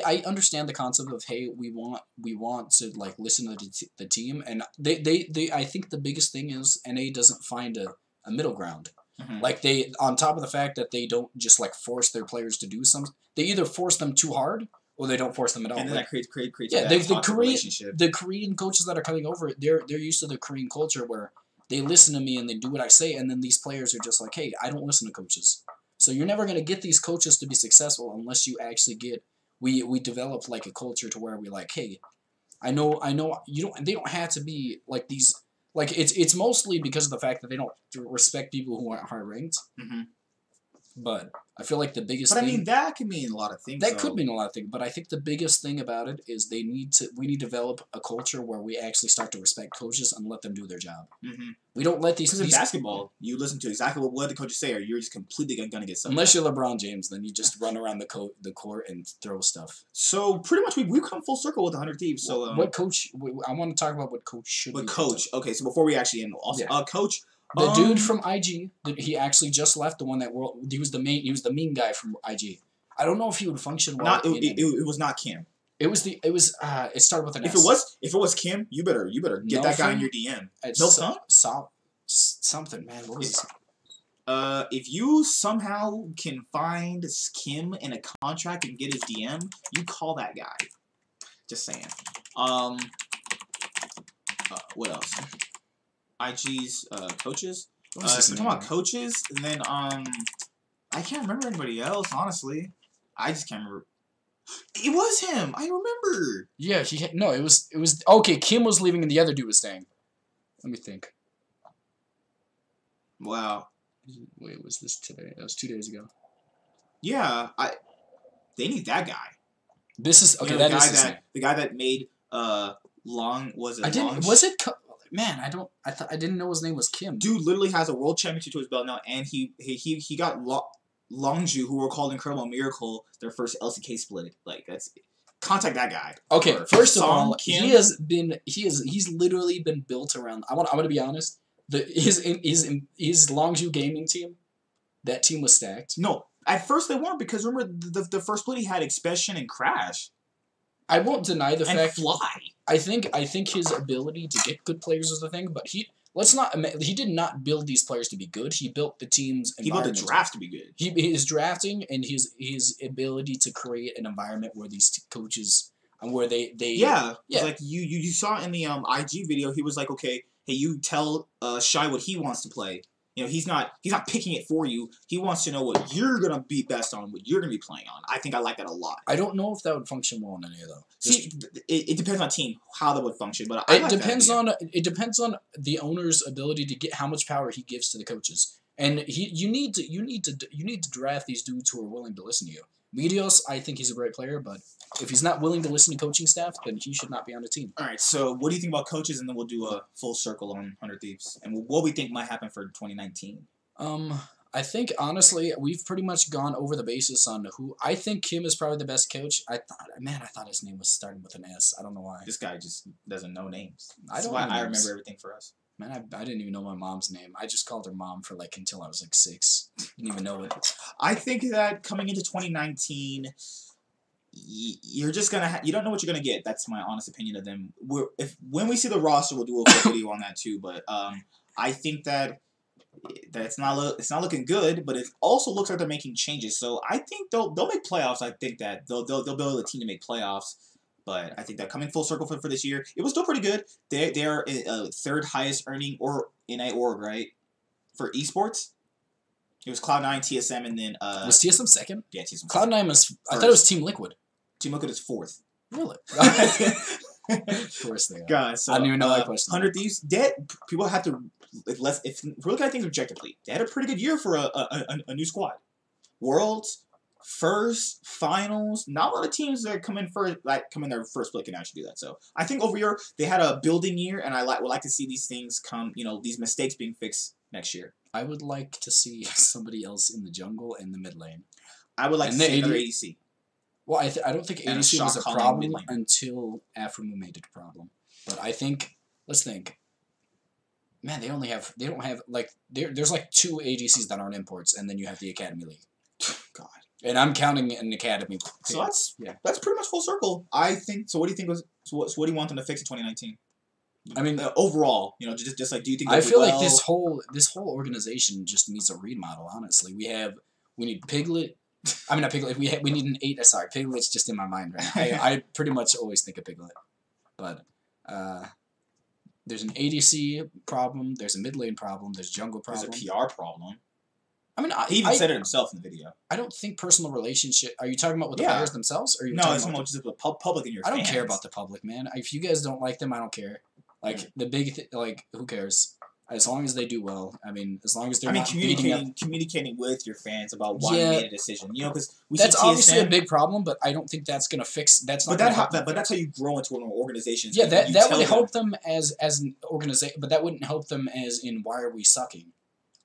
I understand the concept of, hey, we want to like listen to the team, and they I think the biggest thing is NA doesn't find a middle ground. Mm-hmm. Like they, on top of the fact that they don't just like force their players to do something, they either force them too hard or they don't force them at all. And then like, that creates yeah, relationship. The Korean coaches that are coming over, they're used to the Korean culture where they listen to me and they do what I say, and then these players are just like, hey, I don't listen to coaches. So you're never gonna get these coaches to be successful unless you actually get we develop like a culture to where we like, hey, I know they don't have to be like these. Like, it's mostly because of the fact that they don't respect people who aren't high ranked. Mm-hmm. But I feel like the biggest But thing... I mean, that can mean a lot of things. That could mean a lot of things, but I think the biggest thing about it is we need to develop a culture where we actually start to respect coaches and let them do their job. Mm-hmm. We don't let these... Because in basketball, you listen to exactly what the coaches say, or you're just completely going to get something. Unless you're LeBron James, then you just run around the court and throw stuff. So, pretty much, we've come full circle with 100 Thieves. So, what coach... I want to talk about what coach should be. What coach... Okay, so before we actually end, also, coach... The dude from IG, he actually just left. The one that he was the mean guy from IG. I don't know if he would function well. It was not Kim. It started with an S. If it was Kim, you better get that guy in your DM. Something, man. What is if you somehow can find Kim in a contract and get his DM, you call that guy. Just saying. What else? IG's coaches. We're talking about coaches, and then I can't remember anybody else. Honestly, I just can't remember. It was him. I remember. Yeah, it was okay. Kim was leaving, and the other dude was staying. Let me think. Wow. Wait, was this today? That was 2 days ago. Yeah, they need that guy. This is okay. The guy that made Long was it? Man, I didn't know his name was Kim. Dude literally has a world championship to his belt now, and he got Longju, who were called Incredible Miracle, their first LCK split. Like, that's contact that guy. Okay, first of all, he's literally been built around. I'm gonna be honest. His Longju gaming team, that team was stacked. No, at first they weren't, because remember the first split he had Expression and Crash. I won't deny the fact. Fly. I think his ability to get good players is the thing, but he did not build these players to be good. He built the team's environment. He built the draft to be good. His drafting and his ability to create an environment where these coaches and where they like you saw in the IG video, he was like, okay, hey, you tell Shy what he wants to play. You know, he's not picking it for you. He wants to know what you're gonna be best on, what you're gonna be playing on. I think I like that a lot. I don't know if that would function well in any though. See, it depends on team how that would function, but it depends on the owner's ability to get how much power he gives to the coaches. And you need to draft these dudes who are willing to listen to you. Medios, I think he's a great player, but if he's not willing to listen to coaching staff, then he should not be on the team. All right, so what do you think about coaches, and then we'll do a full circle on 100 Thieves, and what we think might happen for 2019. I think, honestly, we've pretty much gone over the basis on who... I think Kim is probably the best coach. I thought his name was starting with an S. I don't know why. This guy just doesn't know names. That's why I remember everything for us. Man, I didn't even know my mom's name. I just called her mom for until I was 6. Didn't even know it. I think that coming into 2019, you're just gonna you don't know what you're gonna get. That's my honest opinion of them. When we see the roster, we'll do a full video on that too. But I think that it's not looking good, but it also looks like they're making changes. So I think they'll make playoffs. I think that they'll build a team to make playoffs. But I think that coming full circle for this year, it was still pretty good. They are third highest earning in a org, right? For esports. It was Cloud9, TSM, and then was TSM second? Yeah, TSM. Cloud9 was. I thought it was Team Liquid. Team Liquid is fourth. Really? Of course they are. Guys, so I don't even know that question. 100 Thieves, people have to, if we're looking at things objectively, they had a pretty good year for a new squad. Worlds, first, finals, not a lot of teams that come in first, come in their first split can actually do that. So I think over here, they had a building year, and would like to see these things come, these mistakes being fixed next year. I would like to see somebody else in the jungle and the mid lane. I would like to see another ADC. Well, I don't think And a ADC was a shot-calling problem mid lane. until Aphromoo made it a problem. But I think, let's think. Man, they don't have, like, there's like 2 ADCs that aren't imports, and then you have the Academy League. God. And I'm counting an Academy. So that's pretty much full circle. I think, so what do you think what do you want them to fix in 2019? I mean, overall, just like, do you think I feel like this whole organization just needs a remodel, honestly. We need Piglet. I mean, not Piglet. We need an 8. Sorry, Piglet's just in my mind right now. I pretty much always think of Piglet. But there's an ADC problem. There's a mid lane problem. There's a jungle problem. There's a PR problem. I mean, he even said it himself in the video. I don't think personal relationship. Are you talking about with the players themselves? Or are you no, it's more just the public and your fans. I don't care about the public, man. If you guys don't like them, I don't care. Like, the big who cares? As long as they do well. I mean, as long as they're not communicating with your fans about why you made a decision. Because that's obviously a big problem, but I don't think that's gonna fix. That's not. But that's how you grow into an organization. Yeah, that would help them as an organization, but that wouldn't help them as in why are we sucking.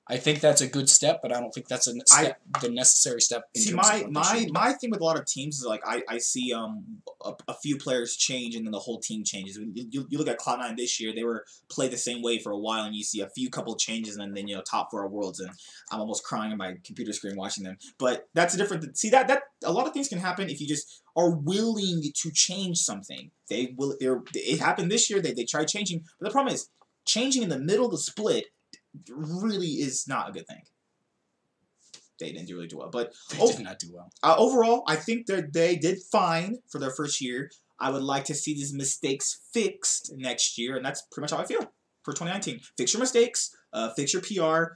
I think that's a good step, but I don't think that's the necessary step. See, my thing with a lot of teams is like I see a few players change and then the whole team changes. You look at Cloud9 this year; they were played the same way for a while, and you see a couple changes, and then top 4 worlds, and I'm almost crying on my computer screen watching them. But that's a different. See that a lot of things can happen if you just are willing to change something. It happened this year. They tried changing, but the problem is changing in the middle of the split really is not a good thing. They didn't really do well, but they did not do well. Overall, I think they did fine for their first year. I would like to see these mistakes fixed next year, and that's pretty much how I feel for 2019. Fix your mistakes, fix your PR,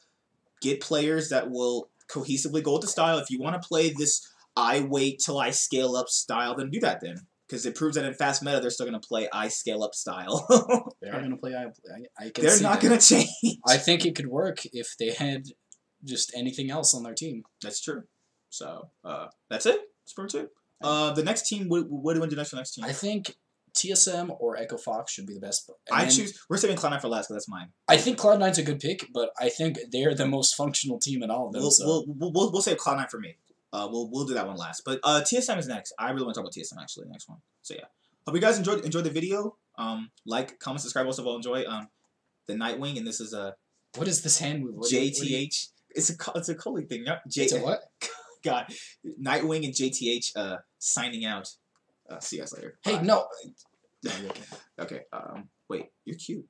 get players that will cohesively go with the style. If you want to play this I wait till I scale up style, then do that then. Because it proves that in fast meta, they're still going to play I scale up style. They are going to play I can They're not going to change. I think it could work if they had just anything else on their team. That's true. So, that's it. That's pretty much it. The next team, what do you want to do next for the next team? I think TSM or Echo Fox should be the best. We're saving Cloud9 for last, because that's mine. I think Cloud9's a good pick, but I think they're the most functional team in all of them. We'll save Cloud9 for me. We'll do that one last. But TSM is next. I really want to talk about TSM actually, the next one. So yeah. Hope you guys enjoyed the video. Like, comment, subscribe, most of all enjoy the Nightwing, and this is what is this hand move? JTH. It's a Coley thing. It's a what? God. Nightwing and JTH signing out. See you guys later. Hey, Bye. no. Okay. Wait, you're cute.